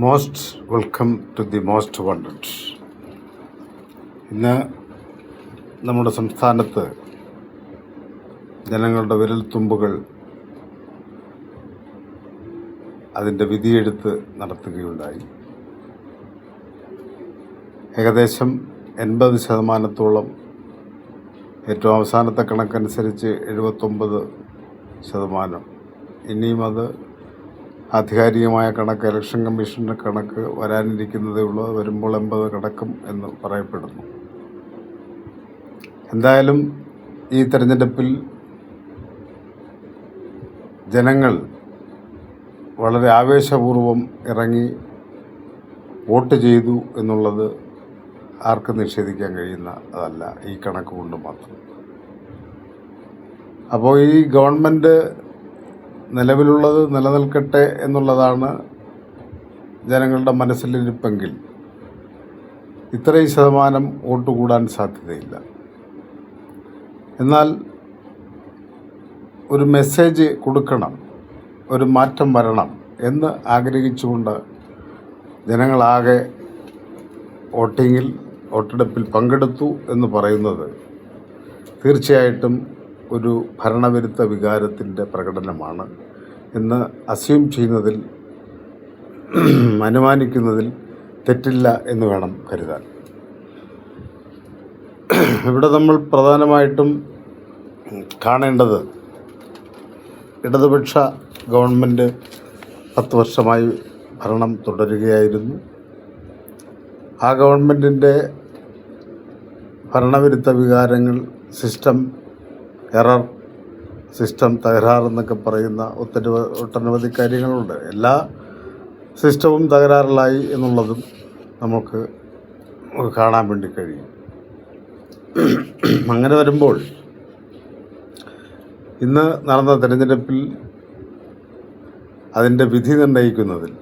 Most welcome to the most wanted. ഇന്ന് നമ്മുടെ സംസ്ഥാനത്ത് ജനങ്ങളുടെ വിരൽത്തുമ്പുകൾ അതിൻ്റെ വിധിയെഴുത്ത് നടത്തുകയുണ്ടായി. ഏകദേശം 80% ഏറ്റവും അവസാനത്തെ കണക്കനുസരിച്ച് 79%. ഇനിയും അത് ആധികാരികമായ കണക്ക്, ഇലക്ഷൻ കമ്മീഷൻ്റെ കണക്ക് വരാനിരിക്കുന്നതേ ഉള്ളൂ. വരുമ്പോൾ 80 കടക്കും എന്ന് പറയപ്പെടുന്നു. എന്തായാലും ഈ തെരഞ്ഞെടുപ്പിൽ ജനങ്ങൾ വളരെ ആവേശപൂർവം ഇറങ്ങി വോട്ട് ചെയ്തു എന്നുള്ളത് ആർക്കും നിഷേധിക്കാൻ കഴിയുന്ന അതല്ല, ഈ കണക്ക് കൊണ്ട് മാത്രം. അപ്പോൾ ഈ ഗവൺമെൻറ് നിലവിലുള്ളത് നിലനിൽക്കട്ടെ എന്നുള്ളതാണ് ജനങ്ങളുടെ മനസ്സിലിരിപ്പെങ്കിൽ ഇത്രയും ശതമാനം വോട്ട് കൂടാൻ സാധ്യതയില്ല. എന്നാൽ ഒരു മെസ്സേജ് കൊടുക്കണം, ഒരു മാറ്റം വരണം എന്ന് ആഗ്രഹിച്ചുകൊണ്ട് ജനങ്ങളാകെ വോട്ടെടുപ്പിൽ പങ്കെടുത്തു എന്ന് പറയുന്നത് തീർച്ചയായിട്ടും ഒരു ഭരണവിരുദ്ധ വികാരത്തിൻ്റെ പ്രകടനമാണ് എന്ന് അസ്യൂം ചെയ്യുന്നതിൽ, അനുമാനിക്കുന്നതിൽ തെറ്റില്ല എന്ന് വേണം കരുതാൻ. ഇവിടെ നമ്മൾ പ്രധാനമായിട്ടും കാണേണ്ടത്, ഇടതുപക്ഷ ഗവൺമെൻറ് 10 വർഷമായി ഭരണം തുടരുകയായിരുന്നു. ആ ഗവൺമെൻറ്റിൻ്റെ ഭരണവിരുദ്ധ വികാരങ്ങൾ, സിസ്റ്റം തകരാറെന്നൊക്കെ പറയുന്ന ഒട്ടനവധി കാര്യങ്ങളുണ്ട്. എല്ലാ സിസ്റ്റവും തകരാറിലായി എന്നുള്ളതും നമുക്ക് കാണാൻ വേണ്ടി കഴിയും. അങ്ങനെ വരുമ്പോൾ ഇന്ന് നടന്ന തെരഞ്ഞെടുപ്പിൽ അതിൻ്റെ വിധി നിർണ്ണയിക്കുന്നതിൽ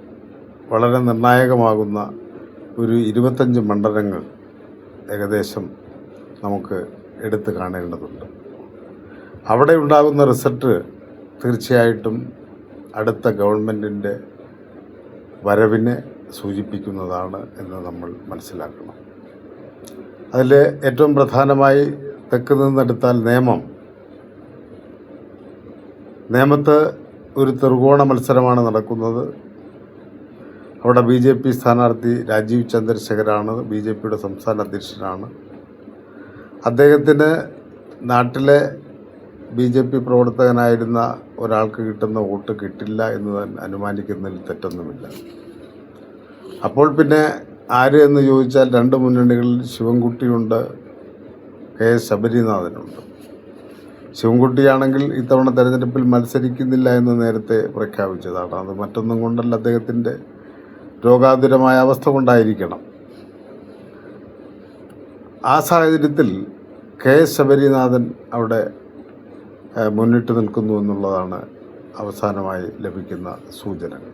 വളരെ നിർണായകമാകുന്ന ഒരു 25 മണ്ഡലങ്ങൾ ഏകദേശം നമുക്ക് എടുത്തു കാണേണ്ടതുണ്ട്. അവിടെ ഉണ്ടാകുന്ന റിസൾട്ട് തീർച്ചയായിട്ടും അടുത്ത ഗവൺമെൻറ്റിൻ്റെ വരവിനെ സൂചിപ്പിക്കുന്നതാണ് എന്ന് നമ്മൾ മനസ്സിലാക്കണം. അതിൽ ഏറ്റവും പ്രധാനമായി തെക്ക് നിന്നെടുത്താൽ നേമത്ത് ഒരു ത്രികോണ മത്സരമാണ് നടക്കുന്നത്. അവിടെ BJP സ്ഥാനാർത്ഥി രാജീവ് ചന്ദ്രശേഖരാണ്, BJPയുടെ സംസ്ഥാന അധ്യക്ഷനാണ്. അദ്ദേഹത്തിന് നാട്ടിലെ BJP പ്രവർത്തകനായിരുന്ന ഒരാൾക്ക് കിട്ടുന്ന വോട്ട് കിട്ടില്ല എന്ന് തന്നെ അനുമാനിക്കുന്നതിൽ തെറ്റൊന്നുമില്ല. അപ്പോൾ പിന്നെ ആര് എന്ന് ചോദിച്ചാൽ 2 മുന്നണികളിൽ ശിവൻകുട്ടിയുണ്ട്, KS ശബരിനാഥനുണ്ട്. ശിവൻകുട്ടിയാണെങ്കിൽ ഇത്തവണ തെരഞ്ഞെടുപ്പിൽ മത്സരിക്കുന്നില്ല എന്ന് നേരത്തെ പ്രഖ്യാപിച്ചതാണ്. അത് മറ്റൊന്നും കൊണ്ടല്ല, അദ്ദേഹത്തിൻ്റെ രോഗാതുരമായ അവസ്ഥ കൊണ്ടായിരിക്കണം. ആ സാഹചര്യത്തിൽ KS ശബരിനാഥൻ അവിടെ മുന്നിട്ട് നിൽക്കുന്നു എന്നുള്ളതാണ് അവസാനമായി ലഭിക്കുന്ന സൂചനകൾ.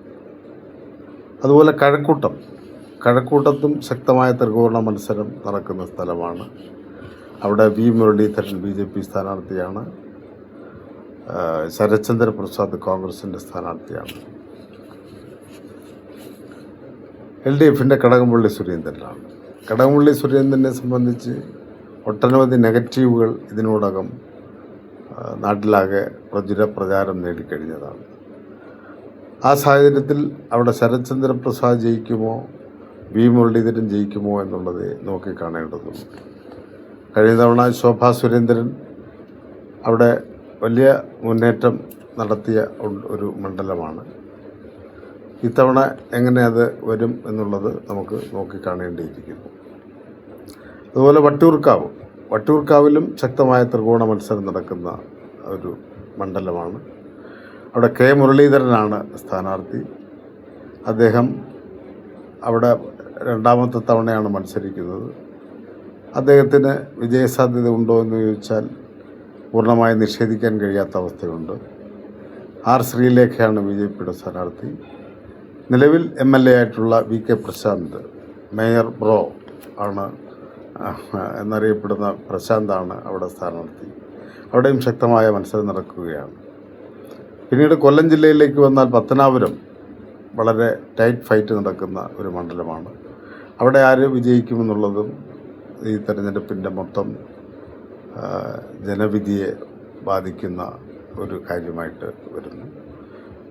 അതുപോലെ കഴക്കൂട്ടത്തും ശക്തമായ ത്രികോണ മത്സരം നടക്കുന്ന സ്ഥലമാണ്. അവിടെ V മുരളീധരൻ BJP സ്ഥാനാർത്ഥിയാണ്, ശരത്ചന്ദ്ര പ്രസാദ് കോൺഗ്രസിൻ്റെ സ്ഥാനാർത്ഥിയാണ്, LDFിൻ്റെ കടകംപള്ളി സുരേന്ദ്രനാണ്. കടകംപള്ളി സുരേന്ദ്രനെ സംബന്ധിച്ച് ഒട്ടനവധി നെഗറ്റീവുകൾ ഇതിനോടകം നാട്ടിലാകെ പ്രചാരം നേടിക്കഴിഞ്ഞതാണ്. ആ സാഹചര്യത്തിൽ അവിടെ ശരത്ചന്ദ്ര പ്രസാദ് ജയിക്കുമോ, V മുരളീധരൻ ജയിക്കുമോ എന്നുള്ളത് നോക്കിക്കാണേണ്ടതുണ്ട്. കഴിഞ്ഞ തവണ ശോഭാ സുരേന്ദ്രൻ അവിടെ വലിയ മുന്നേറ്റം നടത്തിയ ഒരു മണ്ഡലമാണ്. ഇത്തവണ എങ്ങനെ അത് വരും എന്നുള്ളത് നമുക്ക് നോക്കിക്കാണേണ്ടിയിരിക്കുന്നു. അതുപോലെ വട്ടിയൂർക്കാവിലും ശക്തമായ ത്രികോണ മത്സരം നടക്കുന്ന ഒരു മണ്ഡലമാണ്. അവിടെ K മുരളീധരനാണ് സ്ഥാനാർത്ഥി. അദ്ദേഹം അവിടെ 2ാമത്തെ തവണയാണ് മത്സരിക്കുന്നത്. അദ്ദേഹത്തിന് വിജയസാധ്യത ഉണ്ടോ എന്ന് ചോദിച്ചാൽ പൂർണ്ണമായി നിഷേധിക്കാൻ കഴിയാത്ത അവസ്ഥയുണ്ട്. R ശ്രീലേഖയാണ് BJPയുടെ സ്ഥാനാർത്ഥി. നിലവിൽ MLA ആയിട്ടുള്ള VK പ്രശാന്ത്, മേയർ ബ്രോ ആണ് എന്നറിയപ്പെടുന്ന പ്രശാന്താണ് അവിടെ സ്ഥാനാർത്ഥി. അവിടെയും ശക്തമായ മത്സരം നടക്കുകയാണ്. പിന്നീട് കൊല്ലം ജില്ലയിലേക്ക് വന്നാൽ പത്തനാപുരം വളരെ ടൈറ്റ് ഫൈറ്റ് നടക്കുന്ന ഒരു മണ്ഡലമാണ്. അവിടെ ആര് വിജയിക്കുമെന്നുള്ളതും ഈ തെരഞ്ഞെടുപ്പിൻ്റെ മൊത്തം ജനവിധിയെ ബാധിക്കുന്ന ഒരു കാര്യമായിട്ട് വരുന്നു.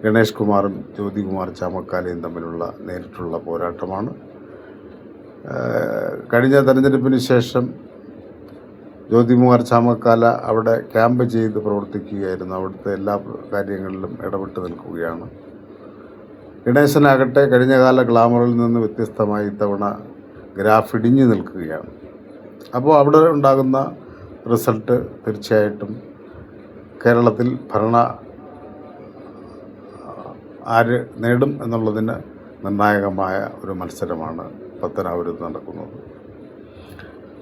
ഗണേഷ് കുമാറും ജ്യോതികുമാർ ചാമക്കാലയും തമ്മിലുള്ള നേരിട്ടുള്ള പോരാട്ടമാണ്. കഴിഞ്ഞ തെരഞ്ഞെടുപ്പിന് ശേഷം ജ്യോതികുമാർ ചാമക്കാല അവിടെ ക്യാമ്പ് ചെയ്ത് പ്രവർത്തിക്കുകയായിരുന്നു. അവിടുത്തെ എല്ലാ കാര്യങ്ങളിലും ഇടപെട്ട് നിൽക്കുകയാണ്. ഗണേശനാകട്ടെ കഴിഞ്ഞകാല ഗ്ലാമറിൽ നിന്ന് വ്യത്യസ്തമായി ഇത്തവണ ഗ്രാഫ് ഇടിഞ്ഞു നിൽക്കുകയാണ്. അപ്പോൾ അവിടെ ഉണ്ടാകുന്ന റിസൾട്ട് തീർച്ചയായിട്ടും കേരളത്തിൽ ആര് നേടും എന്നുള്ളതിന് നിർണായകമായ ഒരു മത്സരമാണ് പത്തനാപുരത്ത് നടക്കുന്നത്.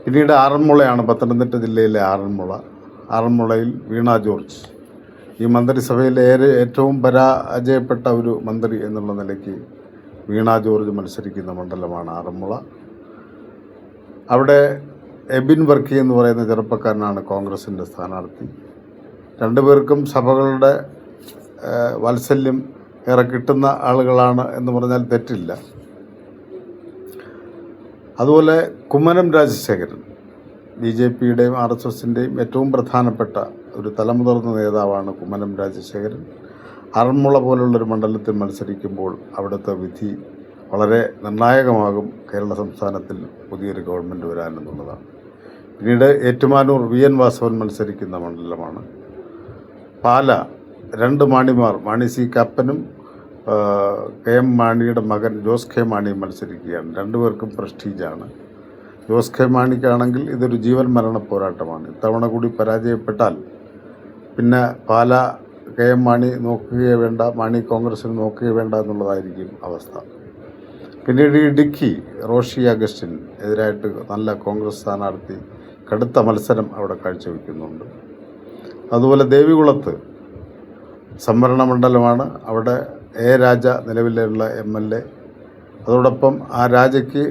പിന്നീട് ആറന്മുളയാണ്, പത്തനംതിട്ട ജില്ലയിലെ ആറന്മുളയിൽ വീണ ജോർജ്, ഈ മന്ത്രിസഭയിലെ ഏറ്റവും പരാജയപ്പെട്ട ഒരു മന്ത്രി എന്നുള്ള നിലയ്ക്ക് വീണ ജോർജ് മത്സരിക്കുന്ന മണ്ഡലമാണ് ആറന്മുള. അവിടെ എബിൻ വർക്കി എന്ന് പറയുന്ന ചെറുപ്പക്കാരനാണ് കോൺഗ്രസിൻ്റെ സ്ഥാനാർത്ഥി. രണ്ടുപേർക്കും സഭകളുടെ വാത്സല്യം ഏറെ കിട്ടുന്ന ആളുകളാണ് എന്ന് പറഞ്ഞാൽ തെറ്റില്ല. അതുപോലെ കുമ്മനം രാജശേഖരൻ BJPയുടെയും RSSൻ്റെയും ഏറ്റവും പ്രധാനപ്പെട്ട ഒരു തലമുതിർന്ന നേതാവാണ് കുമ്മനം രാജശേഖരൻ. ആറന്മുള പോലുള്ളൊരു മണ്ഡലത്തിൽ മത്സരിക്കുമ്പോൾ അവിടുത്തെ വിധി വളരെ നിർണായകമാകും കേരള സംസ്ഥാനത്തിൽ പുതിയൊരു ഗവൺമെൻറ് വരാനെന്നുള്ളതാണ്. പിന്നീട് ഏറ്റുമാനൂർ VN വാസവൻ മത്സരിക്കുന്ന മണ്ഡലമാണ്. പാല 2 മാണിമാർ, മാണി സി കാപ്പനും KM മാണിയുടെ മകൻ ജോസ് കെ മാണിയും മത്സരിക്കുകയാണ്. രണ്ടുപേർക്കും പ്രസ്റ്റീജാണ്. ജോസ് കെ മാണിക്കാണെങ്കിൽ ഇതൊരു ജീവൻ മരണ പോരാട്ടമാണ്. ഇത്തവണ കൂടി പരാജയപ്പെട്ടാൽ പിന്നെ പാല KM മാണി നോക്കുകയേ വേണ്ട, മാണി കോൺഗ്രസിന് നോക്കുകയേ വേണ്ട എന്നുള്ളതായിരിക്കും അവസ്ഥ. പിന്നീട് ഇടുക്കി റോഷി അഗസ്റ്റിൻ എതിരായിട്ട് നല്ല കോൺഗ്രസ് സ്ഥാനാർത്ഥി കടുത്ത മത്സരം അവിടെ കാഴ്ചവെക്കുന്നുണ്ട്. അതുപോലെ ദേവികുളത്ത് സംവരണ മണ്ഡലമാണ്. അവിടെ രാജ നിലവിലുള്ള MLA. അതോടൊപ്പം ആ രാജയ്ക്ക്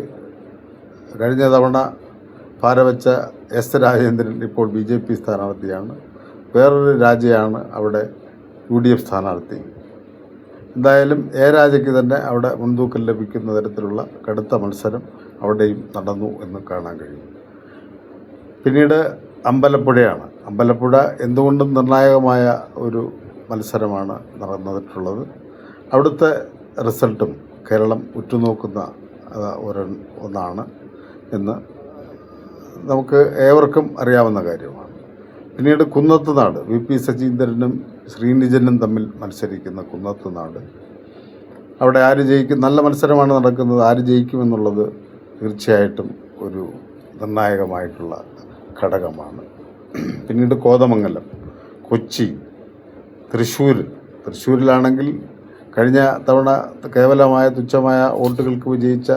കഴിഞ്ഞ തവണ പാരവച്ച S രാജേന്ദ്രൻ ഇപ്പോൾ BJP സ്ഥാനാർത്ഥിയാണ്. വേറൊരു രാജയാണ് അവിടെ UDF സ്ഥാനാർത്ഥി. എന്തായാലും രാജയ്ക്ക് തന്നെ അവിടെ മുൻതൂക്കം ലഭിക്കുന്ന തരത്തിലുള്ള കടുത്ത മത്സരം അവിടെയും നടന്നു എന്ന് കാണാൻ കഴിയും. പിന്നീട് അമ്പലപ്പുഴയാണ്. അമ്പലപ്പുഴ എന്തുകൊണ്ടും നിർണായകമായ ഒരു മത്സരമാണ് നടന്നിട്ടുള്ളത്. അവിടുത്തെ റിസൾട്ടും കേരളം ഉറ്റുനോക്കുന്ന ഒന്നാണ് എന്ന് നമുക്ക് ഏവർക്കും അറിയാവുന്ന കാര്യമാണ്. പിന്നീട് കുന്നത്തുനാട്, VP സജീന്ദ്രനും ശ്രീനിജനും തമ്മിൽ മത്സരിക്കുന്ന കുന്നത്തുനാട്, അവിടെ ആര് ജയിക്കും, നല്ല മത്സരമാണ് നടക്കുന്നത്. ആര് ജയിക്കുമെന്നുള്ളത് തീർച്ചയായിട്ടും ഒരു നിർണായകമായിട്ടുള്ള ഘടകമാണ്. പിന്നീട് കോതമംഗലം, കൊച്ചി, തൃശ്ശൂരിലാണെങ്കിൽ കഴിഞ്ഞ തവണ കേവലമായ തുച്ഛമായ വോട്ടുകൾക്ക് വിജയിച്ച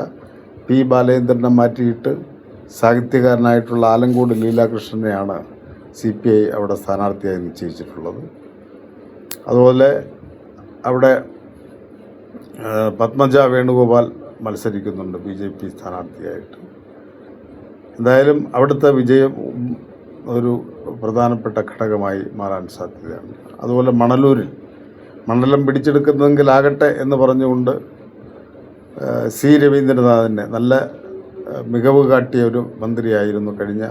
P ബാലേന്ദ്രനെ മാറ്റിയിട്ട് സാഹിത്യകാരനായിട്ടുള്ള ആലങ്കോട് ലീലാകൃഷ്ണനെയാണ് CPI അവിടെ സ്ഥാനാർത്ഥിയായി നിശ്ചയിച്ചിട്ടുള്ളത്. അതുപോലെ അവിടെ പത്മജ വേണുഗോപാൽ മത്സരിക്കുന്നുണ്ട് BJP സ്ഥാനാർത്ഥിയായിട്ട്. എന്തായാലും അവിടുത്തെ വിജയം ഒരു പ്രധാനപ്പെട്ട ഘടകമായി മാറാൻ സാധ്യതയാണ്. അതുപോലെ മണലൂരിൽ മണ്ഡലം പിടിച്ചെടുക്കുന്നതെങ്കിൽ ആകട്ടെ എന്ന് പറഞ്ഞുകൊണ്ട് C രവീന്ദ്രനാഥിനെ, നല്ല മികവ് കാട്ടിയ ഒരു മന്ത്രിയായിരുന്നു. കഴിഞ്ഞ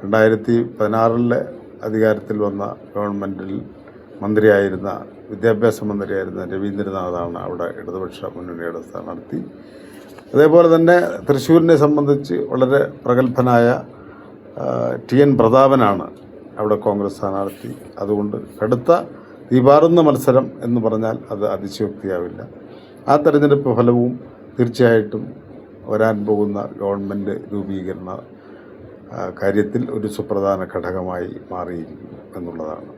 2016 അധികാരത്തിൽ വന്ന ഗവൺമെൻറ്റിൽ മന്ത്രിയായിരുന്ന, വിദ്യാഭ്യാസ മന്ത്രിയായിരുന്ന രവീന്ദ്രനാഥാണ് അവിടെ ഇടതുപക്ഷ മുന്നണിയുടെ സ്ഥാനാർത്ഥി. അതേപോലെ തന്നെ തൃശ്ശൂരിനെ സംബന്ധിച്ച് വളരെ പ്രഗത്ഭനായ TN പ്രതാപനാണ് അവിടെ കോൺഗ്രസ് സ്ഥാനാർത്ഥി. അതുകൊണ്ട് കടുത്ത തീപാറുന്ന മത്സരം എന്ന് പറഞ്ഞാൽ അത് അതിശയോക്തിയാവില്ല. ആ തെരഞ്ഞെടുപ്പ് ഫലവും തീർച്ചയായിട്ടും വരാൻ പോകുന്ന ഗവൺമെൻറ് രൂപീകരണ കാര്യത്തിൽ ഒരു സുപ്രധാന ഘടകമായി മാറിയിരിക്കുന്നു എന്നുള്ളതാണ്.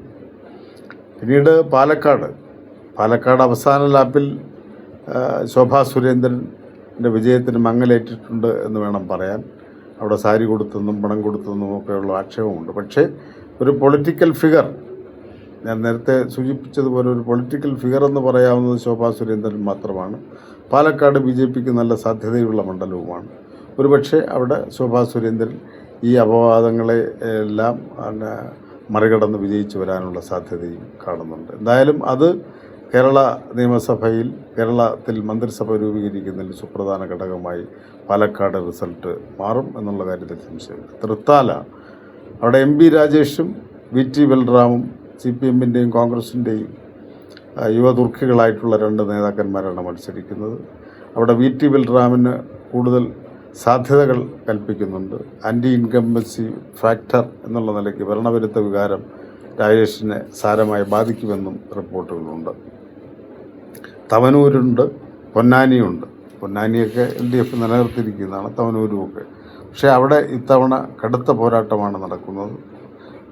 പിന്നീട് പാലക്കാട് അവസാന ലാപ്പിൽ ശോഭാ സുരേന്ദ്രൻ്റെ വിജയത്തിന് മങ്ങലേറ്റിട്ടുണ്ട് എന്ന് വേണം പറയാൻ. അവിടെ സാരി കൊടുത്തെന്നും പണം കൊടുത്തെന്നും ഒക്കെയുള്ള ആക്ഷേപമുണ്ട്. പക്ഷേ ഒരു പൊളിറ്റിക്കൽ ഫിഗർ, ഞാൻ നേരത്തെ സൂചിപ്പിച്ചതുപോലെ ഒരു പൊളിറ്റിക്കൽ ഫിഗർ എന്ന് പറയാവുന്നത് ശോഭാ സുരേന്ദ്രൻ മാത്രമാണ്. പാലക്കാട് BJPക്ക് നല്ല സാധ്യതയുള്ള മണ്ഡലവുമാണ്. ഒരുപക്ഷെ അവിടെ ശോഭാ സുരേന്ദ്രൻ ഈ അപവാദങ്ങളെ എല്ലാം മറികടന്ന് വിജയിച്ചു വരാനുള്ള സാധ്യതയും കാണുന്നുണ്ട്. എന്തായാലും അത് കേരള നിയമസഭയിൽ കേരളത്തിൽ മന്ത്രിസഭ രൂപീകരിക്കുന്നതിൽ സുപ്രധാന ഘടകമായി പാലക്കാട് റിസൾട്ട് മാറും എന്നുള്ള കാര്യത്തിൽ സംശയമില്ല. തൃത്താല അവിടെ എം പി രാജേഷും VT ബൽറാമും CPM-ൻ്റെയും കോൺഗ്രസിൻ്റെയും യുവതുർക്കികളായിട്ടുള്ള 2 നേതാക്കന്മാരാണ് മത്സരിക്കുന്നത്. അവിടെ VT ബൽറാമിന് കൂടുതൽ സാധ്യതകൾ കൽപ്പിക്കുന്നുണ്ട്. ആൻറ്റി ഇൻകംബൻസി ഫാക്ടർ എന്നുള്ള നിലയ്ക്ക് ഭരണവിരുദ്ധ വികാരം രാജേഷിനെ സാരമായി ബാധിക്കുമെന്നും റിപ്പോർട്ടുകളുണ്ട്. തവനൂരുണ്ട്, പൊന്നാനിയുണ്ട്. പൊന്നാനിയൊക്കെ LDF നിലനിർത്തിയിരിക്കുന്നതാണ്, തവനൂരുമൊക്കെ. പക്ഷേ അവിടെ ഇത്തവണ കടുത്ത പോരാട്ടമാണ് നടക്കുന്നത്.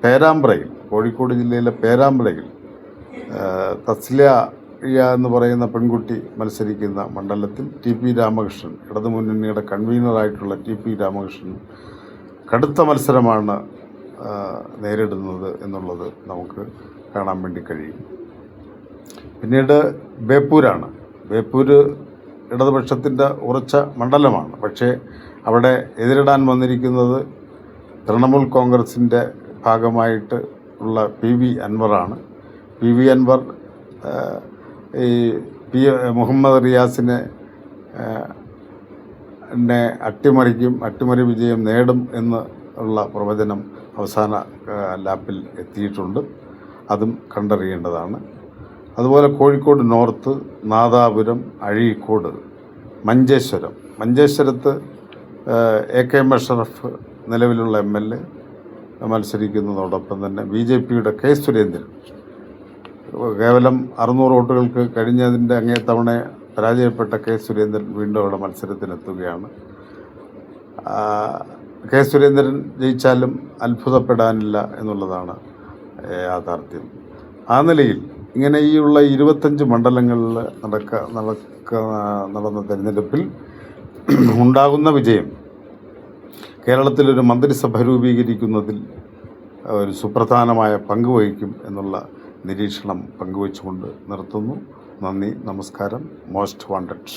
പേരാമ്പ്രയിൽ, കോഴിക്കോട് ജില്ലയിലെ പേരാമ്പ്രയിൽ തസ്ലിയ എന്ന് പറയുന്ന പെൺകുട്ടി മത്സരിക്കുന്ന മണ്ഡലത്തിൽ TP രാമകൃഷ്ണൻ, ഇടതുമുന്നണിയുടെ കൺവീനറായിട്ടുള്ള TP രാമകൃഷ്ണൻ കടുത്ത മത്സരമാണ് നേരിടുന്നത് എന്നുള്ളത് നമുക്ക് കാണാൻ വേണ്ടി കഴിയും. പിന്നീട് ബേപ്പൂരാണ്. ബേപ്പൂര് ഇടതുപക്ഷത്തിൻ്റെ ഉറച്ച മണ്ഡലമാണ്. പക്ഷേ അവിടെ എതിരിടാൻ വന്നിരിക്കുന്നത് തൃണമൂൽ കോൺഗ്രസിൻ്റെ ഭാഗമായിട്ട് ഉള്ള PV അൻവറാണ്. PV അൻവർ ഈ മുഹമ്മദ് റിയാസിനെ അട്ടിമറി വിജയം നേടും എന്ന് ഉള്ള പ്രവചനം അവസാന ലാപ്പിൽ എത്തിയിട്ടുണ്ട്. അതും കണ്ടറിയേണ്ടതാണ്. അതുപോലെ കോഴിക്കോട് നോർത്ത്, നാദാപുരം, അഴീക്കോട്, മഞ്ചേശ്വരത്ത് AK മഷറഫ് നിലവിലുള്ള MLA മത്സരിക്കുന്നതോടൊപ്പം തന്നെ BJPയുടെ K സുരേന്ദ്രൻ കേവലം 600 വോട്ടുകൾക്ക് കഴിഞ്ഞതിൻ്റെ അങ്ങേ തവണ പരാജയപ്പെട്ട K സുരേന്ദ്രൻ വീണ്ടും അവിടെ മത്സരത്തിനെത്തുകയാണ്. K സുരേന്ദ്രൻ ജയിച്ചാലും അത്ഭുതപ്പെടാനില്ല എന്നുള്ളതാണ് യാഥാർത്ഥ്യം. ആ നിലയിൽ ഇങ്ങനെ ഈ ഉള്ള 25 മണ്ഡലങ്ങളിൽ നടന്ന തെരഞ്ഞെടുപ്പിൽ ഉണ്ടാകുന്ന വിജയം കേരളത്തിലൊരു മന്ത്രിസഭ രൂപീകരിക്കുന്നതിൽ ഒരു സുപ്രധാനമായ പങ്ക് വഹിക്കും എന്നുള്ള നിരീക്ഷണം പങ്കുവച്ചുകൊണ്ട് നിർത്തുന്നു. നന്ദി, നമസ്കാരം. Most wanted.